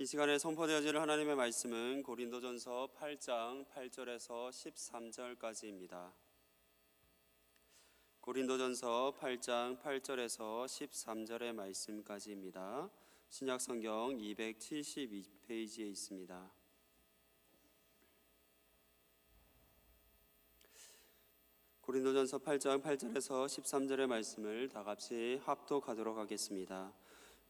이 시간에 선포되어질 하나님의 말씀은 고린도전서 8장 8절에서 13절까지입니다. 고린도전서 8장 8절에서 13절의 말씀까지입니다. 신약성경 272페이지에 있습니다. 고린도전서 8장 8절에서 13절의 말씀을 다같이 합독하도록 하겠습니다.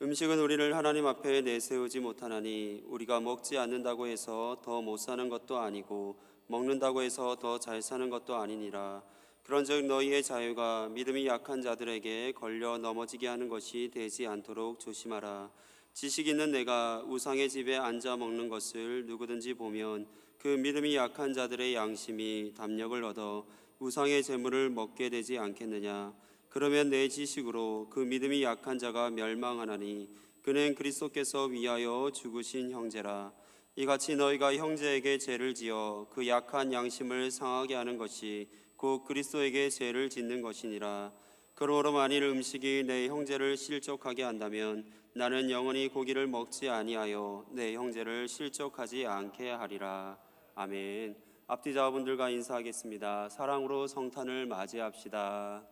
음식은 우리를 하나님 앞에 내세우지 못하나니 우리가 먹지 않는다고 해서 더 못 사는 것도 아니고 먹는다고 해서 더 잘 사는 것도 아니니라. 그런즉 너희의 자유가 믿음이 약한 자들에게 걸려 넘어지게 하는 것이 되지 않도록 조심하라. 지식 있는 내가 우상의 집에 앉아 먹는 것을 누구든지 보면 그 믿음이 약한 자들의 양심이 담력을 얻어 우상의 재물을 먹게 되지 않겠느냐. 그러면 내 지식으로 그 믿음이 약한 자가 멸망하나니 그는 그리스도께서 위하여 죽으신 형제라. 이같이 너희가 형제에게 죄를 지어 그 약한 양심을 상하게 하는 것이 곧 그리스도에게 죄를 짓는 것이니라. 그러므로 만일 음식이 내 형제를 실족하게 한다면 나는 영원히 고기를 먹지 아니하여 내 형제를 실족하지 않게 하리라. 아멘. 앞뒤 자분들과 인사하겠습니다. 사랑으로 성탄을 맞이합시다.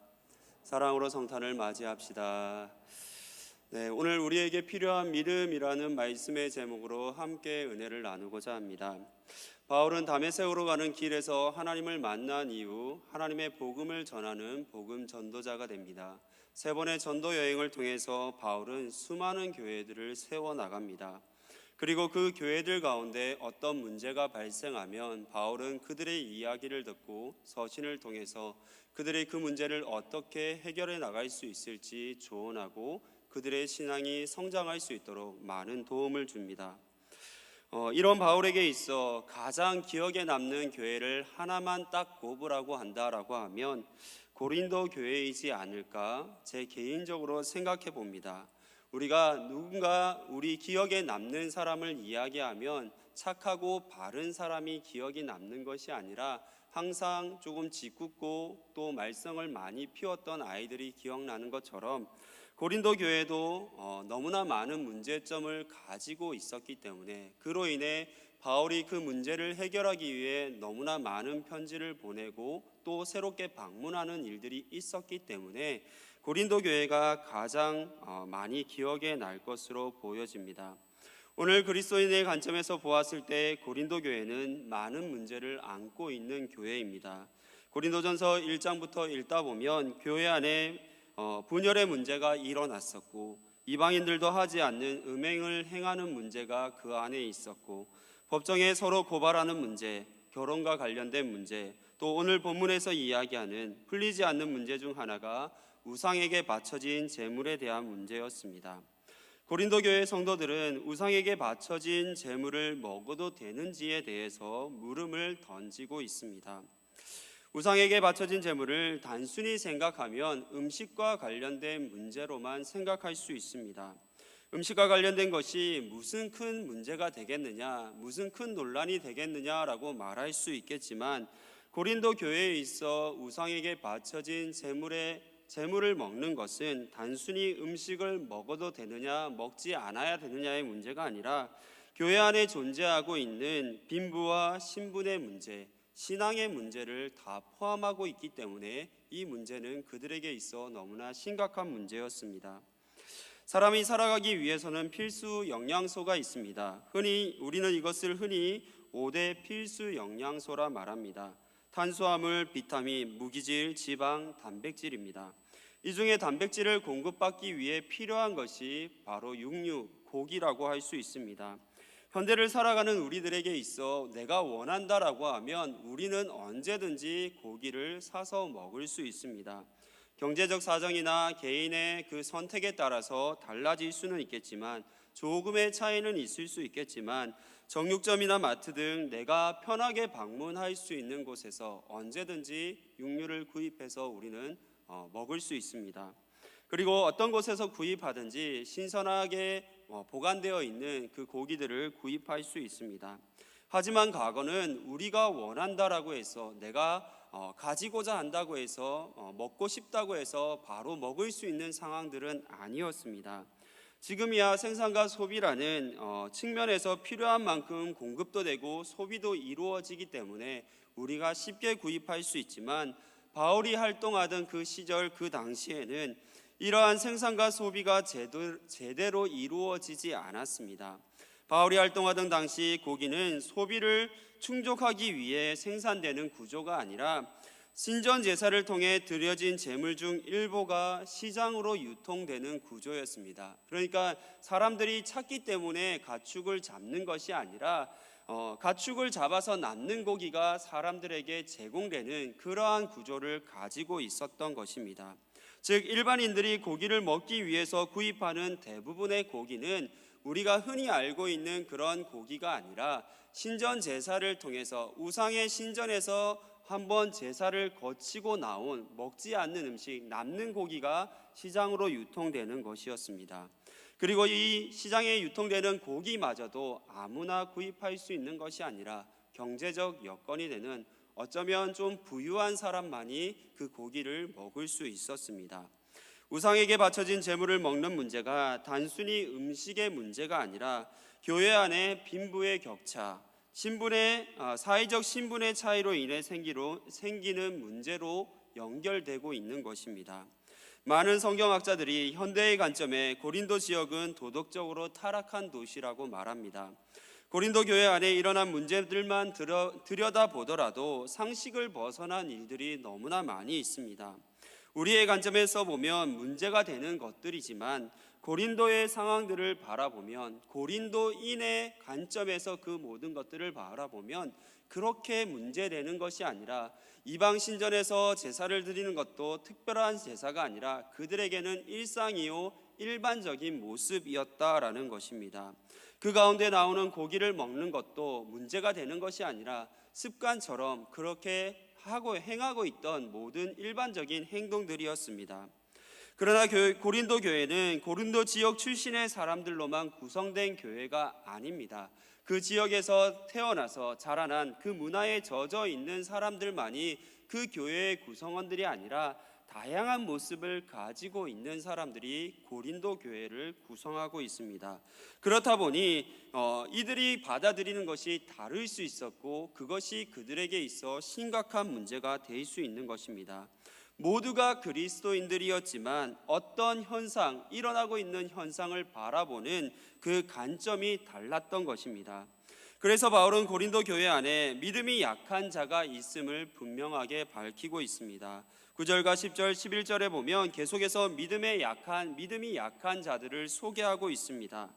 사랑으로 성탄을 맞이합시다. 네, 오늘 우리에게 필요한 믿음이라는 말씀의 제목으로 함께 은혜를 나누고자 합니다. 바울은 다메섹으로 가는 길에서 하나님을 만난 이후 하나님의 복음을 전하는 복음 전도자가 됩니다. 3번의 전도 여행을 통해서 바울은 수많은 교회들을 세워나갑니다. 그리고 그 교회들 가운데 어떤 문제가 발생하면 바울은 그들의 이야기를 듣고 서신을 통해서 그들의 그 문제를 어떻게 해결해 나갈 수 있을지 조언하고 그들의 신앙이 성장할 수 있도록 많은 도움을 줍니다. 이런 바울에게 있어 가장 기억에 남는 교회를 하나만 딱 꼽으라고 한다라고 하면 고린도 교회이지 않을까 제 개인적으로 생각해 봅니다. 우리가 누군가 우리 기억에 남는 사람을 이야기하면 착하고 바른 사람이 기억이 남는 것이 아니라 항상 조금 짓궂고 또 말썽을 많이 피웠던 아이들이 기억나는 것처럼 고린도 교회도 너무나 많은 문제점을 가지고 있었기 때문에 그로 인해 바울이 그 문제를 해결하기 위해 너무나 많은 편지를 보내고 또 새롭게 방문하는 일들이 있었기 때문에 고린도 교회가 가장 많이 기억에 날 것으로 보여집니다. 오늘 그리스도인의 관점에서 보았을 때 고린도 교회는 많은 문제를 안고 있는 교회입니다. 고린도전서 1장부터 읽다 보면 교회 안에 분열의 문제가 일어났었고 이방인들도 하지 않는 음행을 행하는 문제가 그 안에 있었고 법정에 서로 고발하는 문제, 결혼과 관련된 문제, 또 오늘 본문에서 이야기하는 풀리지 않는 문제 중 하나가 우상에게 바쳐진 재물에 대한 문제였습니다. 고린도 교회 성도들은 우상에게 바쳐진 재물을 먹어도 되는지에 대해서 물음을 던지고 있습니다. 우상에게 바쳐진 재물을 단순히 생각하면 음식과 관련된 문제로만 생각할 수 있습니다. 음식과 관련된 것이 무슨 큰 문제가 되겠느냐, 무슨 큰 논란이 되겠느냐라고 말할 수 있겠지만 고린도 교회에 있어 우상에게 바쳐진 재물을 먹는 것은 단순히 음식을 먹어도 되느냐 먹지 않아야 되느냐의 문제가 아니라 교회 안에 존재하고 있는 빈부와 신분의 문제, 신앙의 문제를 다 포함하고 있기 때문에 이 문제는 그들에게 있어 너무나 심각한 문제였습니다. 사람이 살아가기 위해서는 필수 영양소가 있습니다. 우리는 이것을 흔히 5대 필수 영양소라 말합니다. 탄수화물, 비타민, 무기질, 지방, 단백질입니다. 이 중에 단백질을 공급받기 위해 필요한 것이 바로 육류, 고기라고 할 수 있습니다. 현대를 살아가는 우리들에게 있어 내가 원한다라고 하면 우리는 언제든지 고기를 사서 먹을 수 있습니다. 경제적 사정이나 개인의 그 선택에 따라서 달라질 수는 있겠지만 조금의 차이는 있을 수 있겠지만 정육점이나 마트 등 내가 편하게 방문할 수 있는 곳에서 언제든지 육류를 구입해서 우리는 먹을 수 있습니다. 그리고 어떤 곳에서 구입하든지 신선하게 보관되어 있는 그 고기들을 구입할 수 있습니다. 하지만 과거는 우리가 원한다라고 해서 내가 가지고자 한다고 해서 먹고 싶다고 해서 바로 먹을 수 있는 상황들은 아니었습니다. 지금이야 생산과 소비라는 측면에서 필요한 만큼 공급도 되고 소비도 이루어지기 때문에 우리가 쉽게 구입할 수 있지만, 바울이 활동하던 그 시절 그 당시에는 이러한 생산과 소비가 제대로 이루어지지 않았습니다. 바울이 활동하던 당시 고기는 소비를 충족하기 위해 생산되는 구조가 아니라 신전 제사를 통해 드려진 제물 중 일부가 시장으로 유통되는 구조였습니다. 그러니까 사람들이 찾기 때문에 가축을 잡는 것이 아니라 가축을 잡아서 남는 고기가 사람들에게 제공되는 그러한 구조를 가지고 있었던 것입니다. 즉, 일반인들이 고기를 먹기 위해서 구입하는 대부분의 고기는 우리가 흔히 알고 있는 그런 고기가 아니라 신전 제사를 통해서 우상의 신전에서 한번 제사를 거치고 나온 먹지 않는 음식, 남는 고기가 시장으로 유통되는 것이었습니다. 그리고 이 시장에 유통되는 고기마저도 아무나 구입할 수 있는 것이 아니라 경제적 여건이 되는, 어쩌면 좀 부유한 사람만이 그 고기를 먹을 수 있었습니다. 우상에게 바쳐진 제물을 먹는 문제가 단순히 음식의 문제가 아니라 교회 안에 빈부의 격차, 사회적 신분의 차이로 인해 생기는 문제로 연결되고 있는 것입니다. 많은 성경학자들이 현대의 관점에 고린도 지역은 도덕적으로 타락한 도시라고 말합니다. 고린도 교회 안에 일어난 문제들만 들여다보더라도 상식을 벗어난 일들이 너무나 많이 있습니다. 우리의 관점에서 보면 문제가 되는 것들이지만, 고린도의 상황들을 바라보면, 고린도인의 관점에서 그 모든 것들을 바라보면 그렇게 문제되는 것이 아니라, 이방 신전에서 제사를 드리는 것도 특별한 제사가 아니라 그들에게는 일상이요 일반적인 모습이었다라는 것입니다. 그 가운데 나오는 고기를 먹는 것도 문제가 되는 것이 아니라 습관처럼 그렇게 행하고 있던 모든 일반적인 행동들이었습니다. 그러나 고린도 교회는 고린도 지역 출신의 사람들로만 구성된 교회가 아닙니다. 그 지역에서 태어나서 자라난 그 문화에 젖어 있는 사람들만이 그 교회의 구성원들이 아니라 다양한 모습을 가지고 있는 사람들이 고린도 교회를 구성하고 있습니다. 그렇다 보니 이들이 받아들이는 것이 다를 수 있었고, 그것이 그들에게 있어 심각한 문제가 될 수 있는 것입니다. 모두가 그리스도인들이었지만 어떤 일어나고 있는 현상을 바라보는 그 관점이 달랐던 것입니다. 그래서 바울은 고린도 교회 안에 믿음이 약한 자가 있음을 분명하게 밝히고 있습니다. 9절과 10절, 11절에 보면 계속해서 믿음이 약한 자들을 소개하고 있습니다.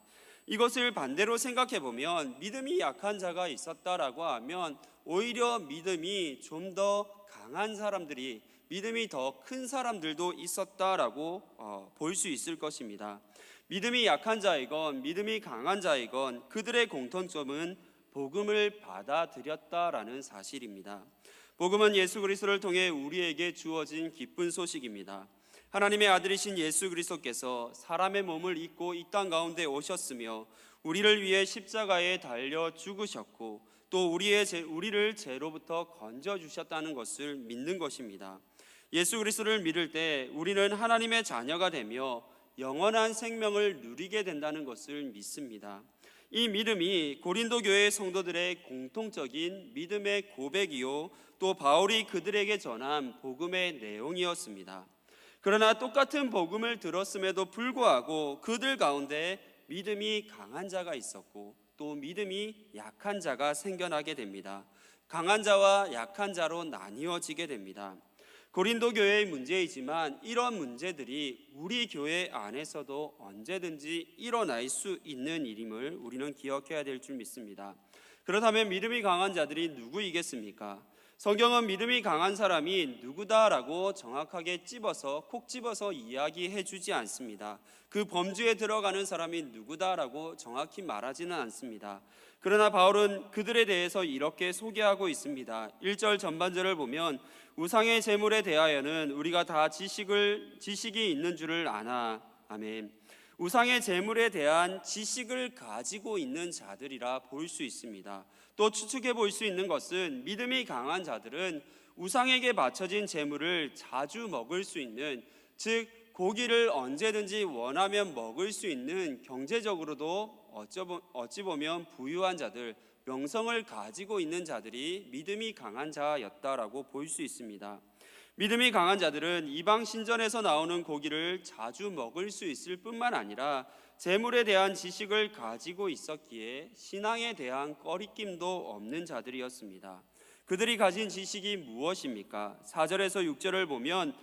이것을 반대로 생각해 보면, 믿음이 약한 자가 있었다라고 하면 오히려 믿음이 좀 더 강한 사람들이, 믿음이 더 큰 사람들도 있었다라고 볼 수 있을 것입니다. 믿음이 약한 자이건 믿음이 강한 자이건 그들의 공통점은 복음을 받아들였다라는 사실입니다. 복음은 예수 그리스도를 통해 우리에게 주어진 기쁜 소식입니다. 하나님의 아들이신 예수 그리스도께서 사람의 몸을 입고 이 땅 가운데 오셨으며 우리를 위해 십자가에 달려 죽으셨고, 또 우리를 죄로부터 건져주셨다는 것을 믿는 것입니다. 예수 그리스도를 믿을 때 우리는 하나님의 자녀가 되며 영원한 생명을 누리게 된다는 것을 믿습니다. 이 믿음이 고린도 교회 성도들의 공통적인 믿음의 고백이요, 또 바울이 그들에게 전한 복음의 내용이었습니다. 그러나 똑같은 복음을 들었음에도 불구하고 그들 가운데 믿음이 강한 자가 있었고 또 믿음이 약한 자가 생겨나게 됩니다. 강한 자와 약한 자로 나뉘어지게 됩니다. 고린도 교회의 문제이지만 이런 문제들이 우리 교회 안에서도 언제든지 일어날 수 있는 일임을 우리는 기억해야 될 줄 믿습니다. 그렇다면 믿음이 강한 자들이 누구이겠습니까? 성경은 믿음이 강한 사람이 누구다라고 정확하게 콕 집어서 이야기해 주지 않습니다. 그 범주에 들어가는 사람이 누구다라고 정확히 말하지는 않습니다. 그러나 바울은 그들에 대해서 이렇게 소개하고 있습니다. 1절 전반절을 보면 우상의 제물에 대하여는 우리가 다 지식이 있는 줄을 아나. 아멘. 우상의 제물에 대한 지식을 가지고 있는 자들이라 볼 수 있습니다. 또 추측해 볼 수 있는 것은 믿음이 강한 자들은 우상에게 바쳐진 제물을 자주 먹을 수 있는, 즉 고기를 언제든지 원하면 먹을 수 있는 경제적으로도 어찌 보면 부유한 자들, 명성을 가지고 있는 자들이 믿음이 강한 자였다라고 볼 수 있습니다. 믿음이 강한 자들은 이방 신전에서 나오는 고기를 자주 먹을 수 있을 뿐만 아니라 재물에 대한 지식을 가지고 있었기에 신앙에 대한 꺼리낌도 없는 자들이었습니다. 그들이 가진 지식이 무엇입니까? 4절에서 6절을 보면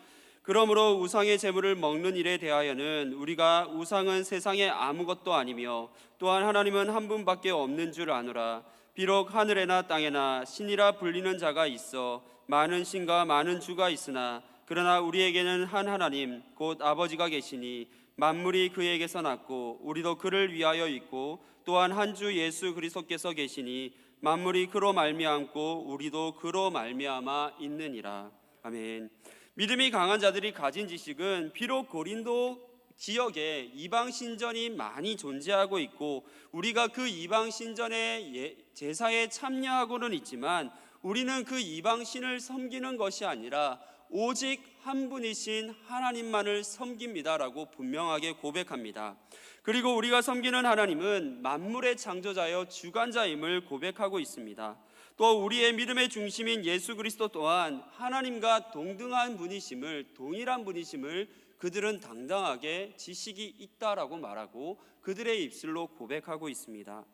그러므로 우상의 제물을 먹는 일에 대하여는 우리가 우상은 세상에 아무것도 아니며 또한 하나님은 한 분밖에 없는 줄 아노라. 비록 하늘에나 땅에나 신이라 불리는 자가 있어 많은 신과 많은 주가 있으나 그러나 우리에게는 한 하나님 곧 아버지가 계시니 만물이 그에게서 났고 우리도 그를 위하여 있고 또한 한 주 예수 그리스도께서 계시니 만물이 그로 말미암고 우리도 그로 말미암아 있느니라. 아멘. 믿음이 강한 자들이 가진 지식은 비록 고린도 지역에 이방 신전이 많이 존재하고 있고 우리가 그 이방 신전의 제사에 참여하고는 있지만 우리는 그 이방 신을 섬기는 것이 아니라 오직 한 분이신 하나님만을 섬깁니다라고 분명하게 고백합니다. 그리고 우리가 섬기는 하나님은 만물의 창조자여 주관자임을 고백하고 있습니다. 또 우리의 믿음의 중심인 예수 그리스도 또한 하나님과 동등한 분이심을, 동일한 분이심을 그들은 당당하게 지식이 있다라고 말하고 그들의 입술로 고백하고 있습니다.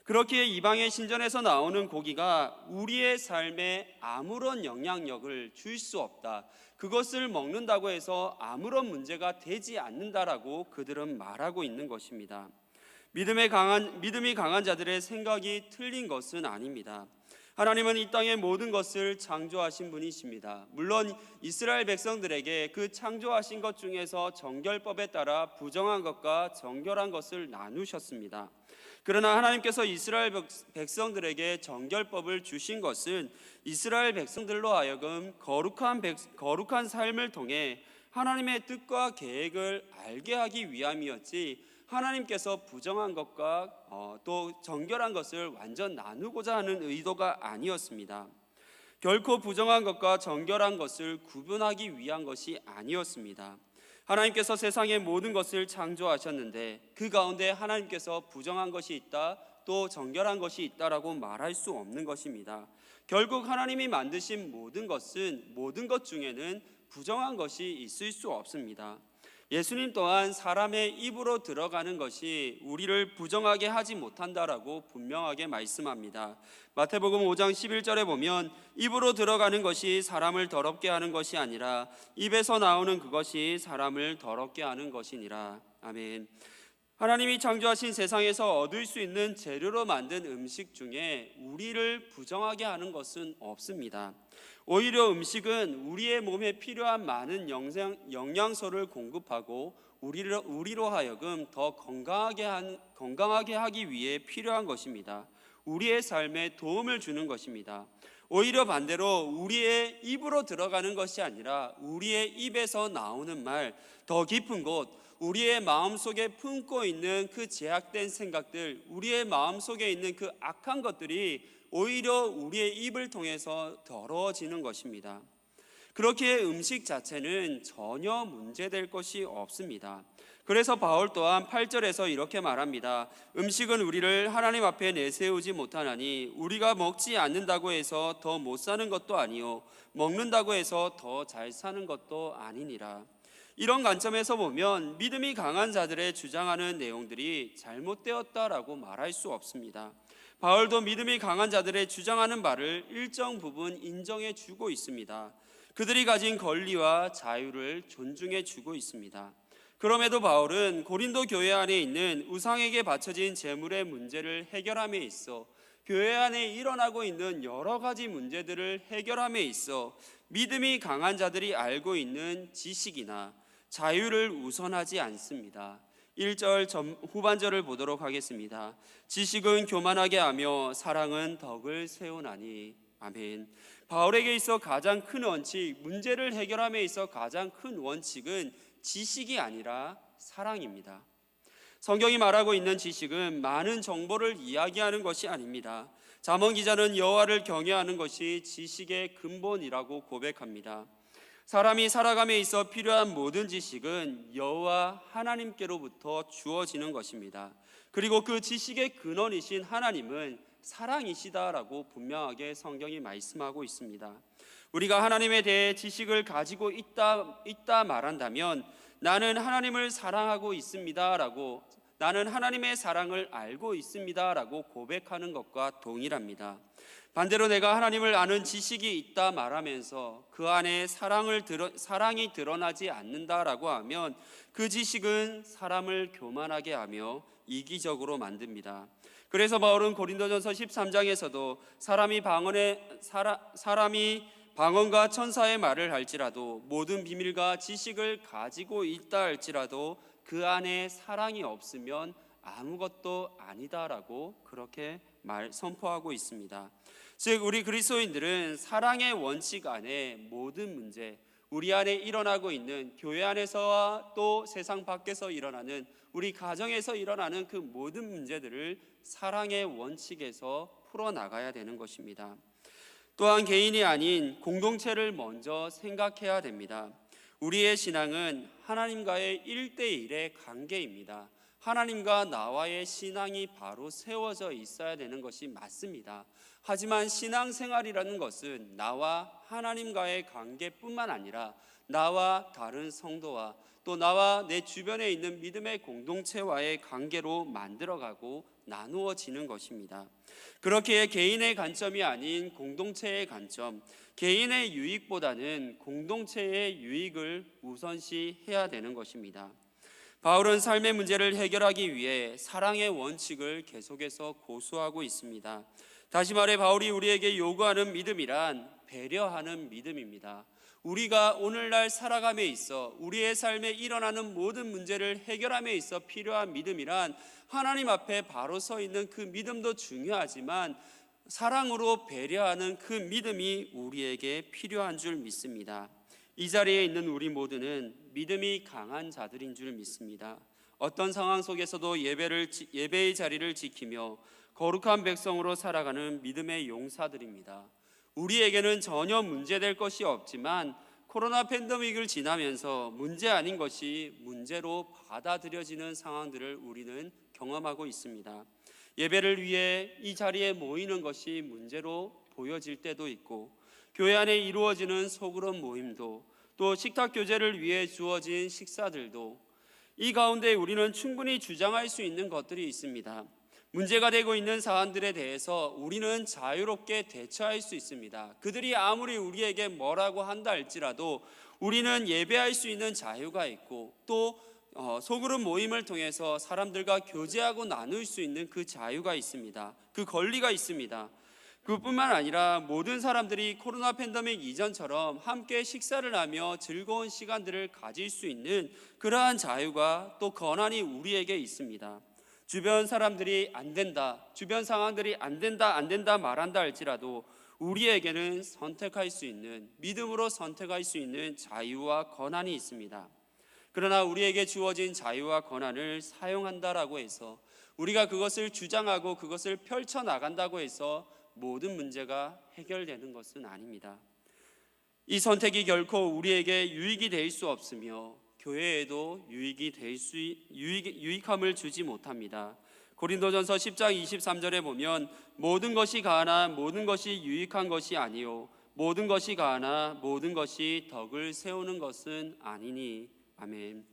그렇기에 이방의 신전에서 나오는 고기가 우리의 삶에 아무런 영향력을 줄 수 없다, 그것을 먹는다고 해서 아무런 문제가 되지 않는다라고 그들은 말하고 있는 것입니다. 믿음이 강한 자들의 생각이 틀린 것은 아닙니다. 하나님은 이 땅의 모든 것을 창조하신 분이십니다. 물론 이스라엘 백성들에게 그 창조하신 것 중에서 정결법에 따라 부정한 것과 정결한 것을 나누셨습니다. 그러나 하나님께서 이스라엘 백성들에게 정결법을 주신 것은 이스라엘 백성들로 하여금 거룩한 삶을 통해 하나님의 뜻과 계획을 알게 하기 위함이었지, 하나님께서 부정한 것과 또 정결한 것을 완전 나누고자 하는 의도가 아니었습니다. 결코 부정한 것과 정결한 것을 구분하기 위한 것이 아니었습니다. 하나님께서 세상의 모든 것을 창조하셨는데 그 가운데 하나님께서 부정한 것이 있다, 또 정결한 것이 있다라고 말할 수 없는 것입니다. 결국 하나님이 만드신 모든 것 중에는 부정한 것이 있을 수 없습니다. 예수님 또한 사람의 입으로 들어가는 것이 우리를 부정하게 하지 못한다라고 분명하게 말씀합니다. 마태복음 5장 11절에 보면 입으로 들어가는 것이 사람을 더럽게 하는 것이 아니라 입에서 나오는 그것이 사람을 더럽게 하는 것이니라. 아멘. 하나님이 창조하신 세상에서 얻을 수 있는 재료로 만든 음식 중에 우리를 부정하게 하는 것은 없습니다. 오히려 음식은 우리의 몸에 필요한 많은 영양소를 공급하고 우리로 하여금 더 건강하게 하기 위해 필요한 것입니다. 우리의 삶에 도움을 주는 것입니다. 오히려 반대로 우리의 입으로 들어가는 것이 아니라 우리의 입에서 나오는 말, 더 깊은 곳, 우리의 마음속에 품고 있는 그 제약된 생각들, 우리의 마음속에 있는 그 악한 것들이 오히려 우리의 입을 통해서 더러워지는 것입니다. 그렇기에 음식 자체는 전혀 문제될 것이 없습니다. 그래서 바울 또한 8절에서 이렇게 말합니다. 음식은 우리를 하나님 앞에 내세우지 못하나니 우리가 먹지 않는다고 해서 더 못 사는 것도 아니요 먹는다고 해서 더 잘 사는 것도 아니니라. 이런 관점에서 보면 믿음이 강한 자들의 주장하는 내용들이 잘못되었다라고 말할 수 없습니다. 바울도 믿음이 강한 자들의 주장하는 바를 일정 부분 인정해 주고 있습니다. 그들이 가진 권리와 자유를 존중해 주고 있습니다. 그럼에도 바울은 고린도 교회 안에 있는 우상에게 바쳐진 재물의 문제를 해결함에 있어 교회 안에 일어나고 있는 여러 가지 문제들을 해결함에 있어 믿음이 강한 자들이 알고 있는 지식이나 자유를 우선하지 않습니다. 1절 후반절을 보도록 하겠습니다. 지식은 교만하게 하며 사랑은 덕을 세우나니. 아멘. 바울에게 있어 가장 큰 원칙, 문제를 해결함에 있어 가장 큰 원칙은 지식이 아니라 사랑입니다. 성경이 말하고 있는 지식은 많은 정보를 이야기하는 것이 아닙니다. 잠언 기자는 여호와를 경외하는 것이 지식의 근본이라고 고백합니다. 사람이 살아감에 있어 필요한 모든 지식은 여호와 하나님께로부터 주어지는 것입니다. 그리고 그 지식의 근원이신 하나님은 사랑이시다라고 분명하게 성경이 말씀하고 있습니다. 우리가 하나님에 대해 지식을 가지고 있다 말한다면 나는 하나님을 사랑하고 있습니다라고, 나는 하나님의 사랑을 알고 있습니다라고 고백하는 것과 동일합니다. 반대로 내가 하나님을 아는 지식이 있다 말하면서 그 안에 사랑이 드러나지 않는다라고 하면 그 지식은 사람을 교만하게 하며 이기적으로 만듭니다. 그래서 바울은 고린도전서 13장에서도 사람이 방언과 천사의 말을 할지라도 모든 비밀과 지식을 가지고 있다 할지라도 그 안에 사랑이 없으면 아무것도 아니다라고 그렇게 선포하고 있습니다. 즉 우리 그리스도인들은 사랑의 원칙 안에 모든 문제, 우리 안에 일어나고 있는 교회 안에서와 또 세상 밖에서 일어나는 우리 가정에서 일어나는 그 모든 문제들을 사랑의 원칙에서 풀어나가야 되는 것입니다. 또한 개인이 아닌 공동체를 먼저 생각해야 됩니다. 우리의 신앙은 하나님과의 1대1의 관계입니다. 하나님과 나와의 신앙이 바로 세워져 있어야 되는 것이 맞습니다. 하지만 신앙생활이라는 것은 나와 하나님과의 관계뿐만 아니라 나와 다른 성도와 또 나와 내 주변에 있는 믿음의 공동체와의 관계로 만들어가고 나누어지는 것입니다. 그렇기에 개인의 관점이 아닌 공동체의 관점, 개인의 유익보다는 공동체의 유익을 우선시해야 되는 것입니다. 바울은 삶의 문제를 해결하기 위해 사랑의 원칙을 계속해서 고수하고 있습니다. 다시 말해 바울이 우리에게 요구하는 믿음이란 배려하는 믿음입니다. 우리가 오늘날 살아감에 있어 우리의 삶에 일어나는 모든 문제를 해결함에 있어 필요한 믿음이란 하나님 앞에 바로 서 있는 그 믿음도 중요하지만 사랑으로 배려하는 그 믿음이 우리에게 필요한 줄 믿습니다. 이 자리에 있는 우리 모두는 믿음이 강한 자들인 줄 믿습니다. 어떤 상황 속에서도 예배의 자리를 지키며 거룩한 백성으로 살아가는 믿음의 용사들입니다. 우리에게는 전혀 문제될 것이 없지만 코로나 팬데믹을 지나면서 문제 아닌 것이 문제로 받아들여지는 상황들을 우리는 경험하고 있습니다. 예배를 위해 이 자리에 모이는 것이 문제로 보여질 때도 있고 교회 안에 이루어지는 소그룹 모임도 또 식탁 교제를 위해 주어진 식사들도 이 가운데 우리는 충분히 주장할 수 있는 것들이 있습니다. 문제가 되고 있는 사안들에 대해서 우리는 자유롭게 대처할 수 있습니다. 그들이 아무리 우리에게 뭐라고 한다 할지라도 우리는 예배할 수 있는 자유가 있고 또 소그룹 모임을 통해서 사람들과 교제하고 나눌 수 있는 그 자유가 있습니다. 그 권리가 있습니다. 그뿐만 아니라 모든 사람들이 코로나 팬데믹 이전처럼 함께 식사를 하며 즐거운 시간들을 가질 수 있는 그러한 자유가 또 권한이 우리에게 있습니다. 주변 사람들이 안 된다, 주변 상황들이 안 된다 말한다 할지라도 우리에게는 선택할 수 있는, 믿음으로 선택할 수 있는 자유와 권한이 있습니다. 그러나 우리에게 주어진 자유와 권한을 사용한다라고 해서 우리가 그것을 주장하고 그것을 펼쳐나간다고 해서 모든 문제가 해결되는 것은 아닙니다. 이 선택이 결코 우리에게 유익이 될 수 없으며 교회에도 유익함을 주지 못합니다. 고린도전서 10장 23절에 보면 모든 것이 가하나 모든 것이 유익한 것이 아니요 모든 것이 가하나 모든 것이 덕을 세우는 것은 아니니. 아멘.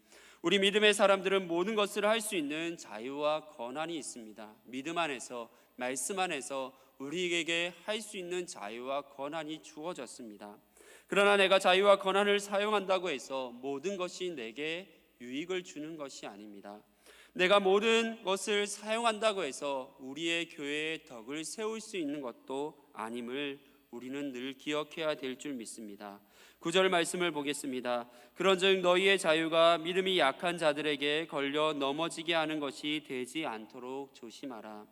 우리 믿음의 사람들은 모든 것을 할 수 있는 자유와 권한이 있습니다. 믿음 안에서 말씀 안에서 우리에게 할 수 있는 자유와 권한이 주어졌습니다. 그러나 내가 자유와 권한을 사용한다고 해서 모든 것이 내게 유익을 주는 것이 아닙니다. 내가 모든 것을 사용한다고 해서 우리의 교회의 덕을 세울 수 있는 것도 아님을 우리는 늘 기억해야 될 줄 믿습니다. 9절 말씀을 보겠습니다. 그런즉 너희의 자유가 믿음이 약한 자들에게 걸려 넘어지게 하는 것이 되지 않도록 조심하라.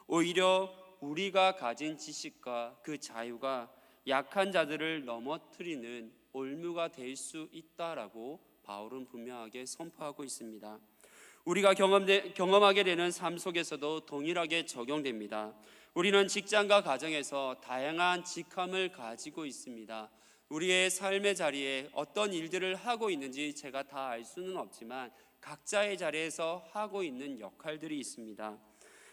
오히려 우리가 가진 지식과 그 자유가 약한 자들을 넘어뜨리는 올무가 될 수 있다라고 바울은 분명하게 선포하고 있습니다. 우리가 경험하게 되는 삶 속에서도 동일하게 적용됩니다. 우리는 직장과 가정에서 다양한 직함을 가지고 있습니다. 우리의 삶의 자리에 어떤 일들을 하고 있는지 제가 다 알 수는 없지만 각자의 자리에서 하고 있는 역할들이 있습니다.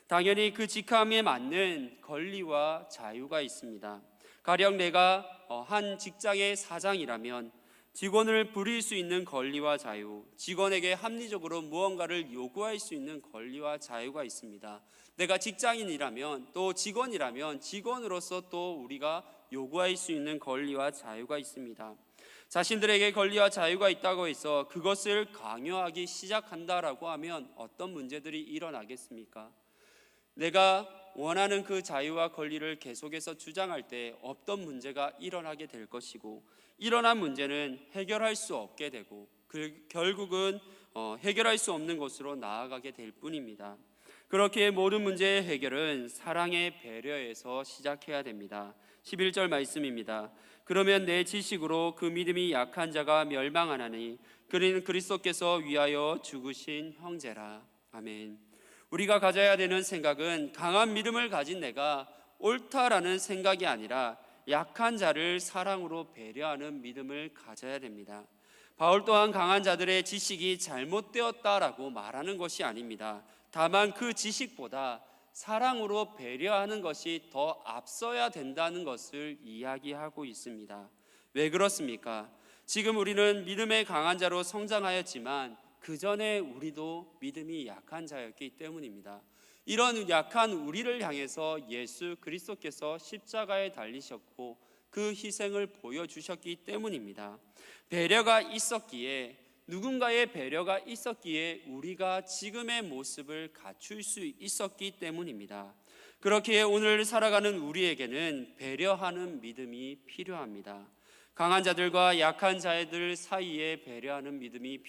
당연히 그 직함에 맞는 권리와 자유가 있습니다. 가령 내가 한 직장의 사장이라면 직원을 부릴 수 있는 권리와 자유, 직원에게 합리적으로 무언가를 요구할 수 있는 권리와 자유가 있습니다. 내가 직장인이라면 또 직원이라면 직원으로서 또 우리가 요구할 수 있는 권리와 자유가 있습니다. 자신들에게 권리와 자유가 있다고 해서 그것을 강요하기 시작한다라고 하면 어떤 문제들이 일어나겠습니까? 내가 원하는 그 자유와 권리를 계속해서 주장할 때 어떤 문제가 일어나게 될 것이고, 일어난 문제는 해결할 수 없게 되고 결국은 해결할 수 없는 곳으로 나아가게 될 뿐입니다. 그렇게 모든 문제의 해결은 사랑의 배려에서 시작해야 됩니다. 11절 말씀입니다. 그러면 내 지식으로 그 믿음이 약한 자가 멸망하나니 그는 그리스도께서 위하여 죽으신 형제라. 아멘. 우리가 가져야 되는 생각은 강한 믿음을 가진 내가 옳다라는 생각이 아니라 약한 자를 사랑으로 배려하는 믿음을 가져야 됩니다. 바울 또한 강한 자들의 지식이 잘못되었다라고 말하는 것이 아닙니다. 다만 그 지식보다 사랑으로 배려하는 것이 더 앞서야 된다는 것을 이야기하고 있습니다. 왜 그렇습니까? 지금 우리는 믿음의 강한 자로 성장하였지만 그 전에 우리도 믿음이 약한 자였기 때문입니다. 이런 약한 우리를 향해서 예수 그리스도께서 십자가에 달리셨고 그 희생을 보여주셨기 때문입니다. 배려가 있었기에, 누군가의 배려가 있었기에 우리가 지금의 모습을 갖출 수 있었기 때문입니다. 그렇기에 오늘 살아가는 우리에게는 배려하는 믿음이 필요합니다. 강한 자들과 약한 자들 사이에 배려하는 믿음이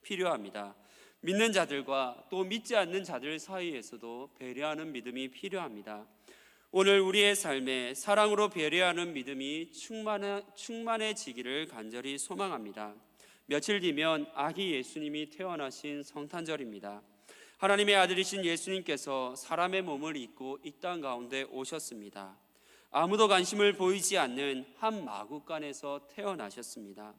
필요합니다. 믿는 자들과 또 믿지 않는 자들 사이에서도 배려하는 믿음이 필요합니다. 오늘 우리의 삶에 사랑으로 배려하는 믿음이 충만해지기를 간절히 소망합니다. 며칠 뒤면 아기 예수님이 태어나신 성탄절입니다. 하나님의 아들이신 예수님께서 사람의 몸을 입고 이 땅 가운데 오셨습니다. 아무도 관심을 보이지 않는 한 마구간에서 태어나셨습니다.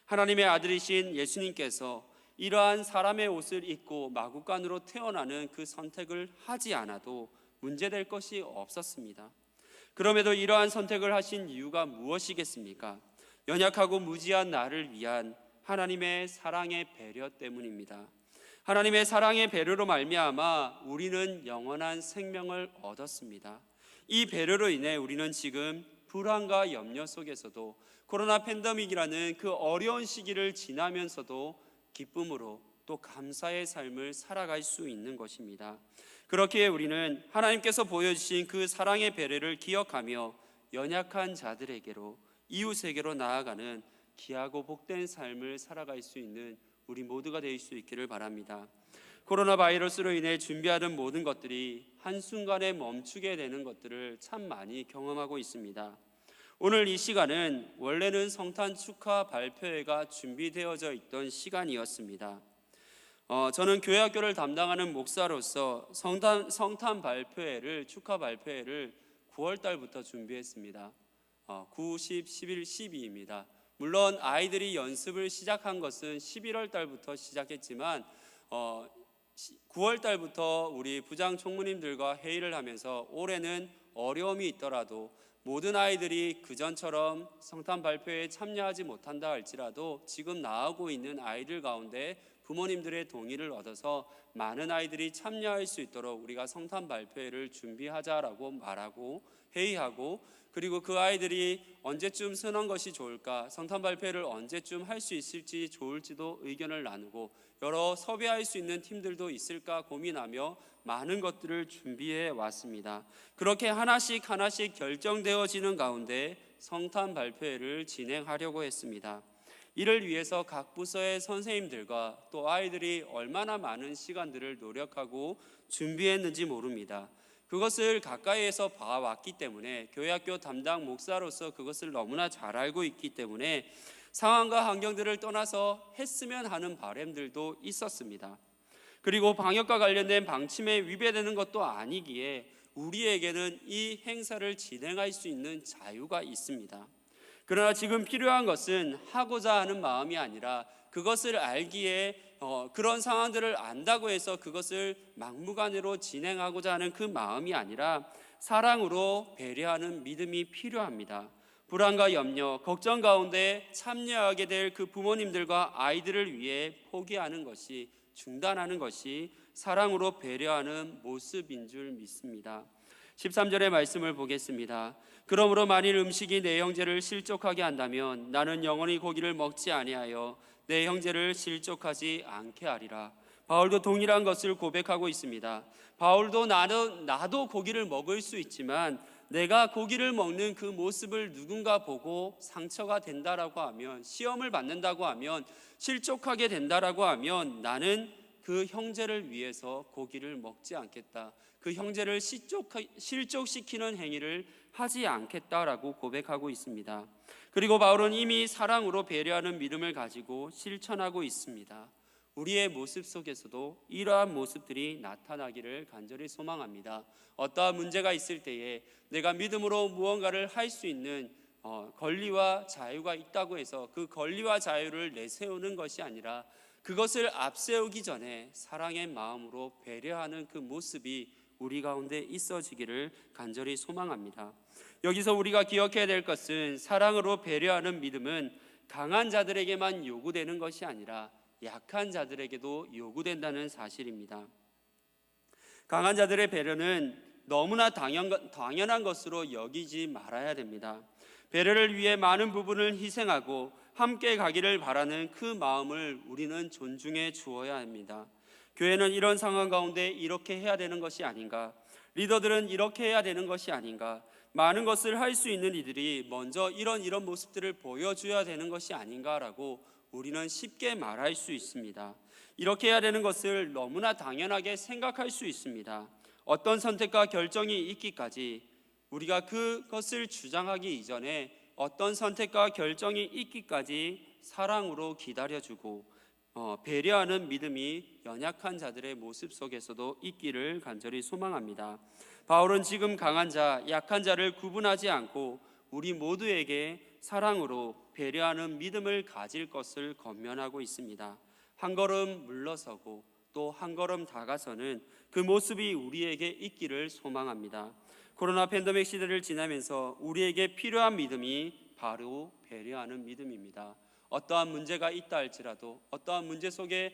하나님의 아들이신 예수님께서 이러한 사람의 옷을 입고 마구간으로 태어나는 그 선택을 하지 않아도 문제될 것이 없었습니다. 그럼에도 이러한 선택을 하신 이유가 무엇이겠습니까? 연약하고 무지한 나를 위한 하나님의 사랑의 배려 때문입니다. 하나님의 사랑의 배려로 말미암아 우리는 영원한 생명을 얻었습니다. 이 배려로 인해 우리는 지금 불안과 염려 속에서도 코로나 팬데믹이라는 그 어려운 시기를 지나면서도 기쁨으로 또 감사의 삶을 살아갈 수 있는 것입니다. 그렇기에 우리는 하나님께서 보여주신 그 사랑의 배려를 기억하며 연약한 자들에게로, 이웃에게로 나아가는 귀하고 복된 삶을 살아갈 수 있는 우리 모두가 될 수 있기를 바랍니다. 코로나 바이러스로 인해 준비하던 모든 것들이 한순간에 멈추게 되는 것들을 참 많이 경험하고 있습니다. 오늘 이 시간은 원래는 성탄 축하 발표회가 준비되어져 있던 시간이었습니다. 저는 교회학교를 담당하는 목사로서 성탄 발표회를, 축하 발표회를 9월 달부터 준비했습니다. 9, 10, 11, 12입니다. 물론 아이들이 연습을 시작한 것은 11월 달부터 시작했지만 9월 달부터 우리 부장 총무님들과 회의를 하면서 올해는 어려움이 있더라도 모든 아이들이 그전처럼 성탄 발표에 참여하지 못한다 할지라도 지금 나오고 있는 아이들 가운데 부모님들의 동의를 얻어서 많은 아이들이 참여할 수 있도록 우리가 성탄 발표회를 준비하자라고 말하고 회의하고, 그리고 그 아이들이 언제쯤 쓰는 것이 좋을까, 성탄 발표회를 언제쯤 할 수 있을지 좋을지도 의견을 나누고 여러 섭외할 수 있는 팀들도 있을까 고민하며 많은 것들을 준비해 왔습니다. 그렇게 하나씩 결정되어지는 가운데 성탄 발표회를 진행하려고 했습니다. 이를 위해서 각 부서의 선생님들과 또 아이들이 얼마나 많은 시간들을 노력하고 준비했는지 모릅니다. 그것을 가까이에서 봐왔기 때문에, 교회학교 담당 목사로서 그것을 너무나 잘 알고 있기 때문에 상황과 환경들을 떠나서 했으면 하는 바람들도 있었습니다. 그리고 방역과 관련된 방침에 위배되는 것도 아니기에 우리에게는 이 행사를 진행할 수 있는 자유가 있습니다. 그러나 지금 필요한 것은 하고자 하는 마음이 아니라 그것을 알기에 그런 상황들을 안다고 해서 그것을 막무가내로 진행하고자 하는 그 마음이 아니라 사랑으로 배려하는 믿음이 필요합니다. 불안과 염려, 걱정 가운데 참여하게 될 그 부모님들과 아이들을 위해 포기하는 것이, 중단하는 것이 사랑으로 배려하는 모습인 줄 믿습니다. 13절의 말씀을 보겠습니다. 그러므로 만일 음식이 내 형제를 실족하게 한다면 나는 영원히 고기를 먹지 아니하여 내 형제를 실족하지 않게 하리라. 바울도 동일한 것을 고백하고 있습니다. 바울도 나도 고기를 먹을 수 있지만 내가 고기를 먹는 그 모습을 누군가 보고 상처가 된다라고 하면, 시험을 받는다고 하면, 실족하게 된다라고 하면 나는 그 형제를 위해서 고기를 먹지 않겠다. 그 형제를 실족시키는 행위를 하지 않겠다라고 고백하고 있습니다. 그리고 바울은 이미 사랑으로 배려하는 믿음을 가지고 실천하고 있습니다. 우리의 모습 속에서도 이러한 모습들이 나타나기를 간절히 소망합니다. 어떠한 문제가 있을 때에 내가 믿음으로 무언가를 할 수 있는 권리와 자유가 있다고 해서 그 권리와 자유를 내세우는 것이 아니라 그것을 앞세우기 전에 사랑의 마음으로 배려하는 그 모습이 우리 가운데 있어지기를 간절히 소망합니다. 여기서 우리가 기억해야 될 것은 사랑으로 배려하는 믿음은 강한 자들에게만 요구되는 것이 아니라 약한 자들에게도 요구된다는 사실입니다. 강한 자들의 배려는 너무나 당연한 것으로 여기지 말아야 됩니다. 배려를 위해 많은 부분을 희생하고 함께 가기를 바라는 그 마음을 우리는 존중해 주어야 합니다. 교회는 이런 상황 가운데 이렇게 해야 되는 것이 아닌가, 리더들은 이렇게 해야 되는 것이 아닌가, 많은 것을 할 수 있는 이들이 먼저 이런 모습들을 보여줘야 되는 것이 아닌가라고 우리는 쉽게 말할 수 있습니다. 이렇게 해야 되는 것을 너무나 당연하게 생각할 수 있습니다. 어떤 선택과 결정이 있기까지, 우리가 그것을 주장하기 이전에 어떤 선택과 결정이 있기까지 사랑으로 기다려주고 배려하는 믿음이 연약한 자들의 모습 속에서도 있기를 간절히 소망합니다. 바울은 지금 강한 자, 약한 자를 구분하지 않고 우리 모두에게 사랑으로 배려하는 믿음을 가질 것을 권면하고 있습니다. 한 걸음 물러서고 또 한 걸음 다가서는 그 모습이 우리에게 있기를 소망합니다. 코로나 팬데믹 시대를 지나면서 우리에게 필요한 믿음이 바로 배려하는 믿음입니다. 어떠한 문제가 있다 할지라도, 어떠한 문제 속에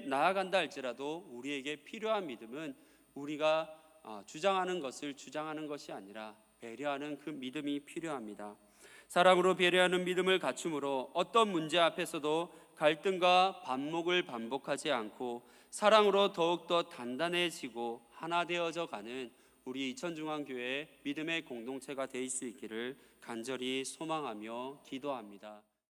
나아간다 할지라도 우리에게 필요한 믿음은 우리가 주장하는 것을 주장하는 것이 아니라 배려하는 그 믿음이 필요합니다. 사랑으로 배려하는 믿음을 갖춤으로 어떤 문제 앞에서도 갈등과 반목을 반복하지 않고 사랑으로 더욱더 단단해지고 하나 되어져 가는 우리 이천중앙교회 믿음의 공동체가 될 수 있기를 간절히 소망하며 기도합니다.